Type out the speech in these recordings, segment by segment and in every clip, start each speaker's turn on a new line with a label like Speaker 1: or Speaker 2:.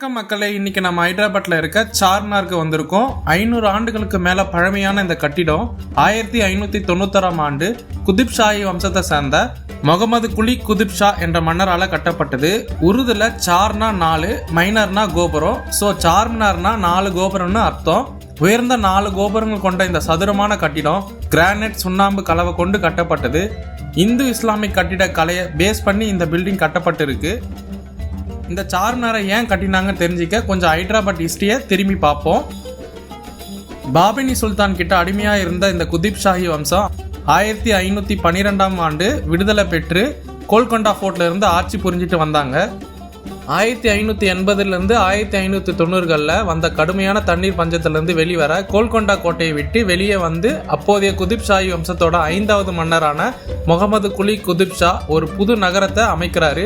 Speaker 1: வணக்கம் மக்களே, இன்னைக்கு நம்ம ஹைதராபாத்ல இருக்க சார்மினாருக்கு வந்திருக்கோம். 500 ஆண்டுகளுக்கு மேல பழமையான இந்த கட்டிடம் 1591 ஆண்டு குதுப் ஷாஹி வம்சத்தை சேர்ந்த முகமது குலி குதுப் ஷா என்ற மன்னரால கட்டப்பட்டது. உருதுல சார்னா 4, மைனர்னா கோபுரம். ஸோ சார்மினார்னா 4 கோபுரம்னு அர்த்தம். உயர்ந்த 4 கோபுரங்கள் கொண்ட இந்த சதுரமான கட்டிடம் கிரானைட் சுண்ணாம்பு கலவை கொண்டு கட்டப்பட்டது. இந்து இஸ்லாமிக் கட்டிட கலையை பேஸ் பண்ணி இந்த பில்டிங் கட்டப்பட்டிருக்கு. இந்த சார்மினாரை ஏன் கட்டினாங்கன்னு தெரிஞ்சிக்க கொஞ்சம் ஹைதராபாத் ஹிஸ்டரியை திரும்பி பார்ப்போம். பாபினி சுல்தான் கிட்ட அடிமையாக இருந்த இந்த குதுப் ஷாஹி வம்சம் 1512 ஆண்டு விடுதலை பெற்று கோல்கொண்டா ஃபோர்ட்ல இருந்து ஆட்சி புரிஞ்சிட்டு வந்தாங்க. 1580 1590 வந்த கடுமையான தண்ணீர் பஞ்சத்திலிருந்து வெளிவர கோல்கொண்டா கோட்டையை விட்டு வெளியே வந்து அப்போதைய குதுப் ஷாஹி வம்சத்தோட 5வது மன்னரான முகமது குலி குதுப் ஷா ஒரு புது நகரத்தை அமைக்கிறாரு.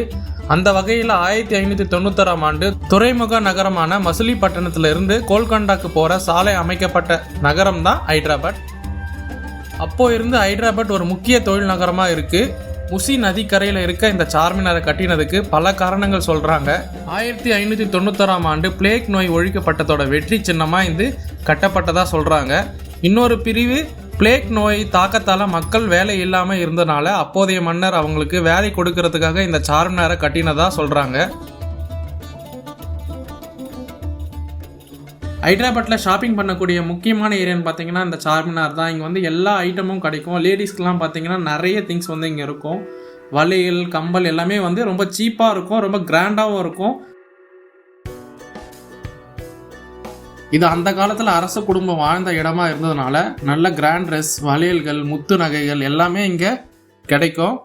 Speaker 1: அந்த வகையில் 1591 ஆண்டு துறைமுக நகரமான மசிலிப்பட்டினத்திலிருந்து கோல்கொண்டாக்கு போற சாலை அமைக்கப்பட்ட நகரம் தான் ஹைதராபாத். அப்போ இருந்து ஹைதராபாத் ஒரு முக்கிய தொழில் நகரமா இருக்கு. முசி நதிக்கரையில் இருக்க இந்த சார்மினாரை கட்டினதுக்கு பல காரணங்கள் சொல்றாங்க. 1591 ஆண்டு பிளேக் நோய் ஒழிக்கப்பட்டதோட வெற்றி சின்னமா இது கட்டப்பட்டதா சொல்றாங்க. இன்னொரு பிரிவு பிளேக் நோய் தாக்கத்தால மக்கள் வேலை இல்லாம இருந்தனால அப்போதைய மன்னர் அவங்களுக்கு வேலை கொடுக்கறதுக்காக இந்த சார்மினாரை கட்டினதா சொல்றாங்க. ஹைதராபாத்ல ஷாப்பிங் பண்ணக்கூடிய முக்கியமான ஏரியான்னு பார்த்தீங்கன்னா இந்த சார்மினார் தான். இங்கே வந்து எல்லா ஐட்டமும் கிடைக்கும். லேடிஸ்க்கெலாம் பார்த்தீங்கன்னா நிறைய திங்ஸ் வந்து இங்கே இருக்கும். வளையல், கம்பல் எல்லாமே வந்து ரொம்ப சீப்பாக இருக்கும், ரொம்ப கிராண்டாகவும் இருக்கும். இது அந்த காலத்தில் அரச குடும்பம் வாழ்ந்த இடமா இருந்ததுனால நல்ல கிராண்ட் ட்ரெஸ், வளையல்கள், முத்து நகைகள் எல்லாமே இங்கே கிடைக்கும்.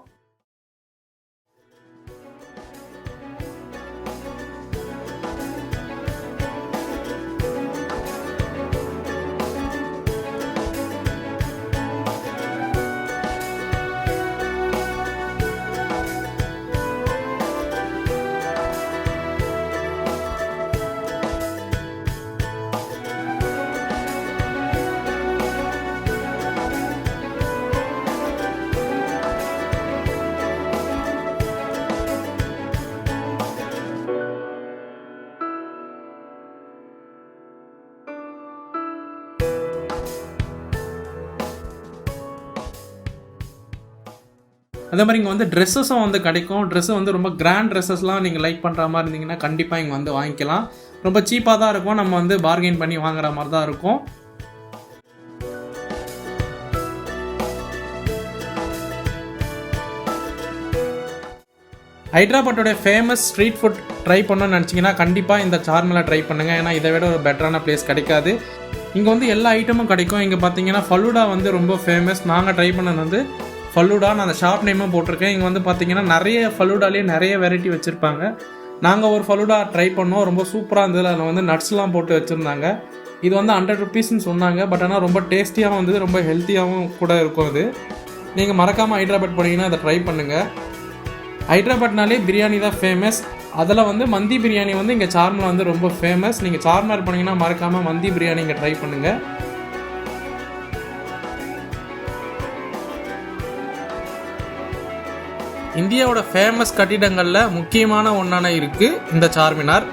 Speaker 1: அதே மாதிரி இங்கே வந்து ட்ரெஸ்ஸஸும் வந்து கிடைக்கும். ட்ரெஸ்ஸு வந்து ரொம்ப கிராண்ட் ட்ரெஸ்ஸஸ்லாம் நீங்கள் லைக் பண்ணுற மாதிரி இருந்தீங்கன்னா கண்டிப்பாக இங்கே வந்து வாங்கிக்கலாம். ரொம்ப சீப்பாக தான் இருக்கும். நம்ம வந்து பார்கெயின் பண்ணி வாங்குற மாதிரி தான் இருக்கும். ஹைதராபாத்தோடைய ஃபேமஸ் ஸ்ட்ரீட் ஃபுட் ட்ரை பண்ணணும்னு நினச்சிங்கன்னா கண்டிப்பாக இந்த சார்மினார் ட்ரை பண்ணுங்கள். ஏன்னா இதை விட ஒரு பெட்டரான பிளேஸ் கிடைக்காது. இங்கே வந்து எல்லா ஐட்டமும் கிடைக்கும். இங்கே பார்த்தீங்கன்னா ஃபலூடா வந்து ரொம்ப ஃபேமஸ். நாங்கள் ட்ரை பண்ணது வந்து ஃபலூடா. நான் அந்த ஷாப் நேமும் போட்டிருக்கேன். இங்கே வந்து பார்த்தீங்கன்னா நிறைய ஃபலூடாலேயே நிறைய வெரைட்டி வச்சுருப்பாங்க. நாங்கள் ஒரு ஃபலூடா ட்ரை பண்ணோம். ரொம்ப சூப்பராக இருந்தது. அதில் வந்து நட்ஸ்லாம் போட்டு வச்சுருந்தாங்க. இது வந்து 100 rupeesன்னு சொன்னாங்க. பட் ஆனால் ரொம்ப டேஸ்டியாகவும் இருந்தது, ரொம்ப ஹெல்த்தியாகவும் கூட இருக்கும். இது நீங்கள் மறக்காமல் ஹைதராபாத் போனீங்கன்னா அதை ட்ரை பண்ணுங்கள். ஹைதராபாத்னாலே பிரியாணி தான் ஃபேமஸ். அதில் வந்து மந்தி பிரியாணி வந்து இங்கே சார்மினார் வந்து ரொம்ப ஃபேமஸ். நீங்கள் சார்மினார் போனீங்கன்னா மறக்காமல் மந்தி பிரியாணி இங்கே ட்ரை பண்ணுங்கள். இந்தியாவோட ஃபேமஸ் கட்டிடங்களில் முக்கியமான ஒன்றான இருக்கு இந்த சார்மினார்.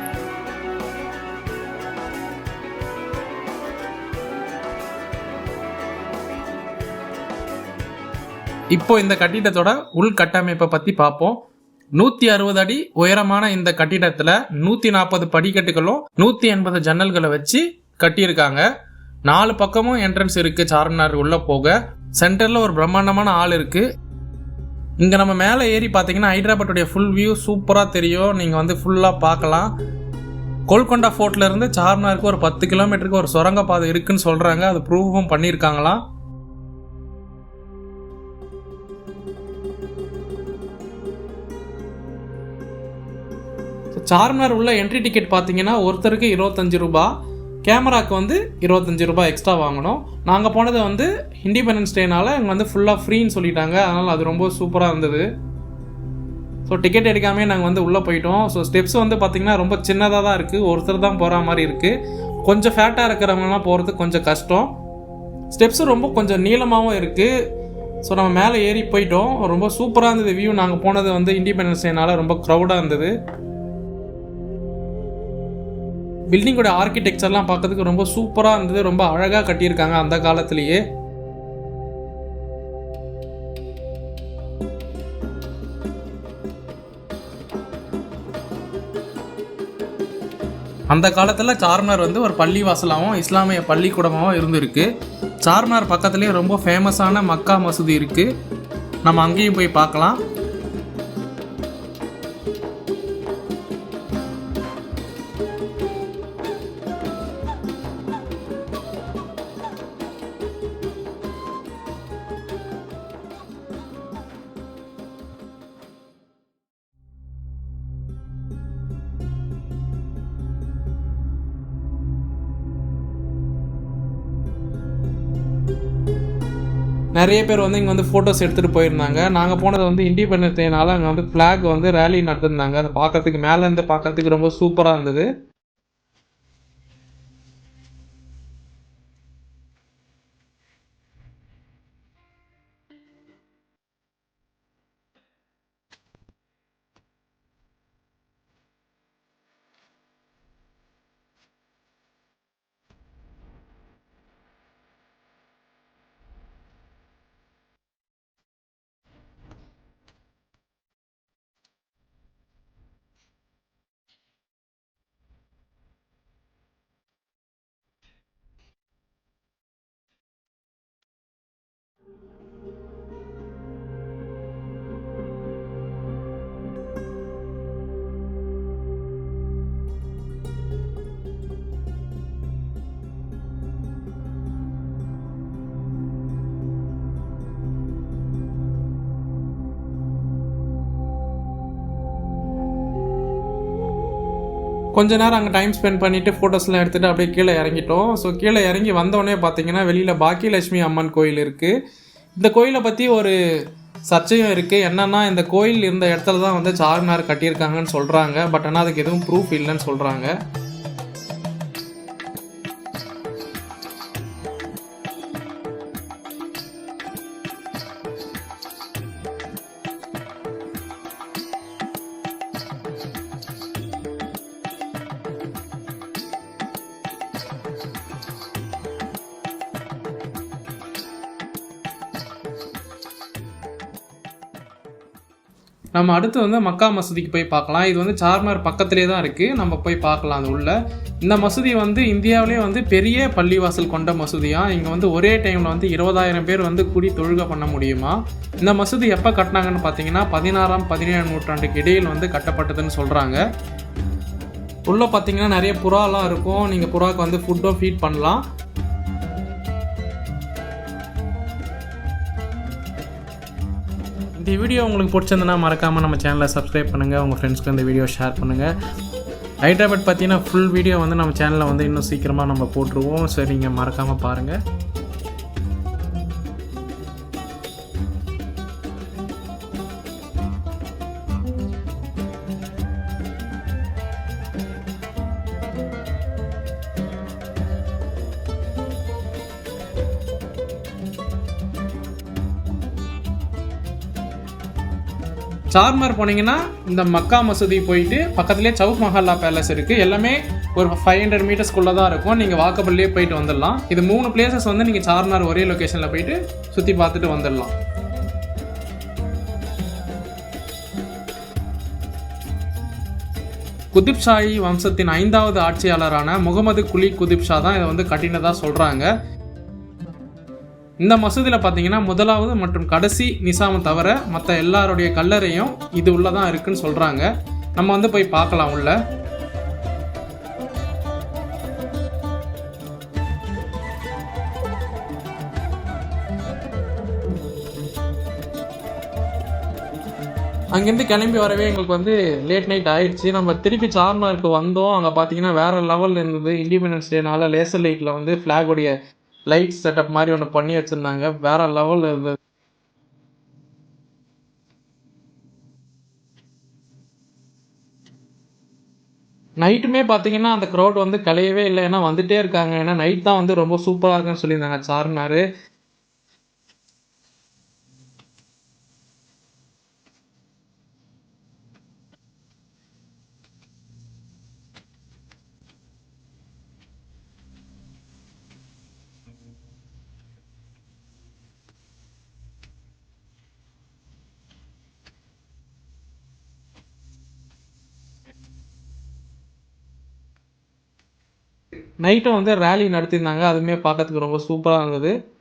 Speaker 1: இப்போ இந்த கட்டிடத்தோட உள்கட்டமைப்பை பற்றி பார்ப்போம். 160 அடி உயரமான இந்த கட்டிடத்தில் 140 படிக்கட்டுகளும் 180 ஜன்னல்களை வச்சு கட்டியிருக்காங்க. 4 பக்கமும் என்ட்ரன்ஸ் இருக்கு. சார்மினார் உள்ள போக சென்டரில் ஒரு பிரம்மாண்டமான ஆள் இருக்கு. இங்கே நம்ம மேலே ஏறி பார்த்தீங்கன்னா ஹைதராபாத்துடைய ஃபுல் வியூ சூப்பராக தெரியும். நீங்கள் வந்து ஃபுல்லாக பார்க்கலாம். கோல்கொண்டா ஃபோர்ட்லேருந்து சார்மினாருக்கு ஒரு 10 கிலோமீட்டருக்கு ஒரு சுரங்கப்பாதை இருக்குன்னு சொல்கிறாங்க. அது ப்ரூவும் பண்ணியிருக்காங்களாம். சார்மினார் உள்ள என்ட்ரி டிக்கெட் பார்த்தீங்கன்னா ஒருத்தருக்கு 25 ரூபாய். கேமராவுக்கு வந்து 25 ரூபாய் எக்ஸ்ட்ரா வாங்கணும். நாங்கள் போனது வந்து இண்டிபெண்டன்ஸ் டேனால இங்கே வந்து ஃபுல்லாக ஃப்ரீன்னு சொல்லிட்டாங்க. அதனால் அது ரொம்ப சூப்பராக இருந்தது. ஸோ டிக்கெட் எடுக்காமே நாங்கள் வந்து உள்ளே போயிட்டோம். ஸோ ஸ்டெப்ஸ் வந்து பார்த்திங்கன்னா ரொம்ப சின்னதாக தான் இருக்குது. ஒருத்தர் தான் போகிற மாதிரி இருக்குது. கொஞ்சம் ஃபேட்டாக இருக்கிறவங்கலாம் போகிறதுக்கு கொஞ்சம் கஷ்டம். ஸ்டெப்ஸும் ரொம்ப கொஞ்சம் நீளமாகவும் இருக்குது. ஸோ நம்ம மேலே ஏறி போயிட்டோம். ரொம்ப சூப்பராக இருந்தது வியூ. நாங்கள் போனது வந்து இண்டிபெண்டன்ஸ் டேனால ரொம்ப க்ரௌடாக இருந்தது. பில்டிங்கோட ஆர்கிடெக்சர்லாம் பார்க்கறதுக்கு ரொம்ப சூப்பராக இருந்தது, ரொம்ப அழகாக கட்டியிருக்காங்க அந்த காலத்திலேயே. அந்த காலத்தில் சார்மினார் வந்து ஒரு பள்ளிவாசலாகவும் இஸ்லாமிய பள்ளிக்கூடமாகவும் இருந்திருக்கு. சார்மினார் பக்கத்துலேயே ரொம்ப ஃபேமஸான மக்கா மசூதி இருக்குது, நம்ம அங்கேயும் போய் பார்க்கலாம். நிறைய பேர் வந்து இங்கே வந்து ஃபோட்டோஸ் எடுத்துகிட்டு போயிருந்தாங்க. நாங்கள் போனது வந்து இண்டிபெண்டன்ஸ் டேனால அங்கே வந்து ஃப்ளாக் வந்து ரேலி நடத்திருந்தாங்க. அதை பார்க்கறதுக்கு மேலேருந்து பார்க்கறதுக்கு ரொம்ப சூப்பராக இருந்தது. கொஞ்ச நேரம் அங்கே டைம் ஸ்பெண்ட் பண்ணிவிட்டு ஃபோட்டோஸ்லாம் எடுத்துகிட்டு அப்படியே கீழே இறங்கிட்டோம். ஸோ கீழே இறங்கி வந்தோடனே பார்த்தீங்கன்னா வெளியில் பாக்கியலட்சுமி அம்மன் கோயில் இருக்குது. இந்த கோயிலை பற்றி ஒரு சர்ச்சையும் இருக்குது. என்னென்னா இந்த கோயில் இருந்த இடத்துல தான் வந்து சார்மினார் கட்டியிருக்காங்கன்னு சொல்கிறாங்க. பட் ஆனால் அதுக்கு எதுவும் ப்ரூஃப் இல்லைன்னு சொல்கிறாங்க. நம்ம அடுத்து வந்து மக்கா மசூதிக்கு போய் பார்க்கலாம். இது வந்து சார்மினார் பக்கத்துலேயே தான் இருக்குது, நம்ம போய் பார்க்கலாம் அது உள்ள. இந்த மசூதி வந்து இந்தியாவிலே வந்து பெரிய பள்ளிவாசல் கொண்ட மசூதியாக. இங்கே வந்து ஒரே டைமில் வந்து 20,000 பேர் வந்து கூடி தொழுகை பண்ண முடியுமா. இந்த மசூதி எப்போ கட்டினாங்கன்னு பார்த்தீங்கன்னா 16ஆம் 17ஆம் நூற்றாண்டுக்கு இடையில் வந்து கட்டப்பட்டதுன்னு சொல்கிறாங்க. உள்ளே பார்த்தீங்கன்னா நிறைய புறாலாம் இருக்கும், நீங்கள் புறாவுக்கு வந்து ஃபுட்டும் ஃபீட் பண்ணலாம். இந்த வீடியோ உங்களுக்கு பிடிச்சிருந்தனா மறக்காமல் நம்ம சேனலை சப்ஸ்கிரைப் பண்ணுங்கள், உங்கள் ஃப்ரெண்ட்ஸ்க்கு இந்த வீடியோ ஷேர் பண்ணுங்கள். ஹைதராபாத் பார்த்தீங்கன்னா ஃபுல் வீடியோ வந்து நம்ம சேனலில் வந்து இன்னும் சீக்கிரமாக நம்ம போட்டுருவோம். சரி, நீங்கள் மறக்காமல் பாருங்கள். சார்மினார் போனீங்கன்னா இந்த மக்கா மசூதி போயிட்டு பக்கத்துலேயே சவுக் மஹல்லா பேலஸ் இருக்குது. எல்லாமே ஒரு 500 மீட்டர்ஸ்குள்ளே தான் இருக்கும். நீங்கள் வாக்கபிள்லேயே போயிட்டு வந்துடலாம். இது 3 பிளேசஸ் வந்து நீங்கள் சார்மினார் ஒரே லொக்கேஷனில் போயிட்டு சுற்றி பார்த்துட்டு வந்துடலாம். குதுப்ஷாஹி வம்சத்தின் 5வது ஆட்சியாளரான முகமது குலி குதுப்ஷா தான் இதை வந்து கட்டினதாக சொல்கிறாங்க. இந்த மசூதியில் பார்த்தீங்கன்னா முதலாவது மற்றும் கடைசி நிசாமை தவிர மற்ற எல்லாருடைய கல்லறையும் இது உள்ளதான் இருக்குன்னு சொல்கிறாங்க. நம்ம வந்து போய் பார்க்கலாம் உள்ள. அங்கேருந்து கிளம்பி வரவே எங்களுக்கு வந்து லேட் நைட் ஆயிடுச்சு. நம்ம திருப்பி சார்மினாருக்கு வந்தோம். அங்கே பார்த்தீங்கன்னா வேறு லெவலில் இருந்தது. இண்டிபெண்டன்ஸ் டேனால லேசர் லைட்டில் வந்து ஃப்ளாகோடைய லைட் செட்டப் மாதிரி ஒன்று பண்ணி வச்சுருந்தாங்க. வேறு லெவலில் இருந்தது. நைட்டுமே பார்த்தீங்கன்னா அந்த க்ரௌட் வந்து கலையவே இல்லை. ஏன்னா வந்துகிட்டே இருக்காங்க. ஏன்னா நைட் தான் வந்து ரொம்ப சூப்பராக இருக்குன்னு சொல்லியிருந்தாங்க சார்மினார். நைட்டும் வந்து ரேலி நடத்தியிருந்தாங்க. அதுவுமே பார்க்கறதுக்கு ரொம்ப சூப்பராக இருந்தது.